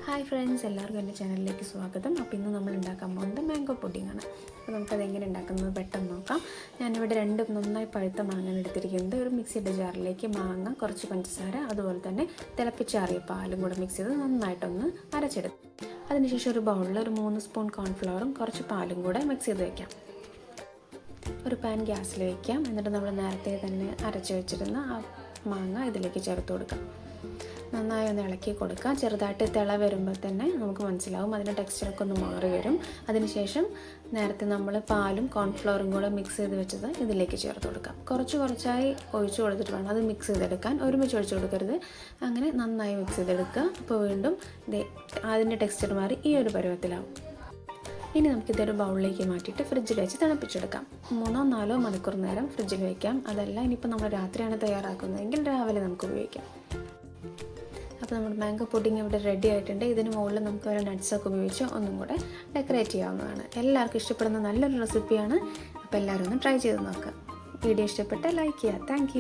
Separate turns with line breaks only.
Hi friends, എല്ലാവർക്കും എൻ്റെ ചാനലിലേക്ക് സ്വാഗതം. അപ്പോൾ ഇന്ന് നമ്മൾ ഉണ്ടാക്കാൻ പോകുന്നത് മാംഗോ പുഡിങ്ങാണ്. അപ്പോൾ നമുക്കത് എങ്ങനെ ഉണ്ടാക്കുന്നത് പെട്ടെന്ന് നോക്കാം. ഞാനിവിടെ രണ്ട് നന്നായി പഴുത്ത മാങ്ങ എടുത്തിരിക്കുന്നത്. ഒരു മിക്സിയുടെ ജാറിലേക്ക് മാങ്ങ, കുറച്ച് പഞ്ചസാര, അതുപോലെ തന്നെ തിളപ്പിച്ചാറിയ പാലും കൂടെ മിക്സ് ചെയ്ത് നന്നായിട്ടൊന്ന് അരച്ചെടുക്കും. അതിനുശേഷം ഒരു ബൗളിൽ ഒരു 3 സ്പൂൺ കോൺഫ്ലവറും കുറച്ച് പാലും കൂടെ മിക്സ് ചെയ്ത് വയ്ക്കാം. ഒരു പാൻ ഗ്യാസിൽ വയ്ക്കാം. എന്നിട്ട് നമ്മൾ നേരത്തെ തന്നെ അരച്ച് വെച്ചിരുന്ന ആ മാങ്ങ ഇതിലേക്ക് ചേർത്ത് കൊടുക്കാം. നന്നായി ഒന്ന് ഇളക്കി കൊടുക്കുക. ചെറുതായിട്ട് തിള വരുമ്പോൾ തന്നെ നമുക്ക് മനസ്സിലാവും അതിൻ്റെ ടെക്സ്ചറൊക്കെ ഒന്ന് മാറി വരും. അതിനുശേഷം നേരത്തെ നമ്മൾ പാലും കോൺഫ്ലവറും കൂടെ മിക്സ് ചെയ്ത് വെച്ചത് ഇതിലേക്ക് ചേർത്ത് കൊടുക്കാം. കുറച്ചായി ഒഴിച്ചു കൊടുത്തിട്ട് വേണം അത് മിക്സ് ചെയ്തെടുക്കാൻ. ഒരുമിച്ച് ഒഴിച്ചു കൊടുക്കരുത്. അങ്ങനെ നന്നായി മിക്സ് ചെയ്തെടുക്കുക. അപ്പോൾ വീണ്ടും അതിൻ്റെ ടെക്സ്ചർ മാറി ഈ ഒരു പരുവത്തിലാവും. ഇനി നമുക്കിതൊരു ബൗളിലേക്ക് മാറ്റിയിട്ട് ഫ്രിഡ്ജിൽ വെച്ച് തണുപ്പിച്ചെടുക്കാം. 3-4 മണിക്കൂർ നേരം ഫ്രിഡ്ജിൽ വയ്ക്കാം. അതല്ല ഇനിയിപ്പോൾ നമ്മൾ രാത്രിയാണ് തയ്യാറാക്കുന്നതെങ്കിൽ രാവിലെ നമുക്ക് ഉപയോഗിക്കാം. അപ്പോൾ നമ്മുടെ മാംഗോ പുഡിംഗ് ഇവിടെ റെഡി ആയിട്ടുണ്ട്. ഇതിന് മുകളിൽ നമുക്ക് ഒരു നട്ട്സൊക്കെ ഉപയോഗിച്ച് ഒന്നും കൂടെ ഡെക്കറേറ്റ് ചെയ്യാവുന്നതാണ്. എല്ലാവർക്കും ഇഷ്ടപ്പെടുന്ന നല്ലൊരു റെസിപ്പിയാണ്. അപ്പോൾ എല്ലാവരും ഒന്ന് ട്രൈ ചെയ്ത് നോക്കുക. വീഡിയോ ഇഷ്ടപ്പെട്ടാൽ ലൈക്ക് ചെയ്യുക. താങ്ക്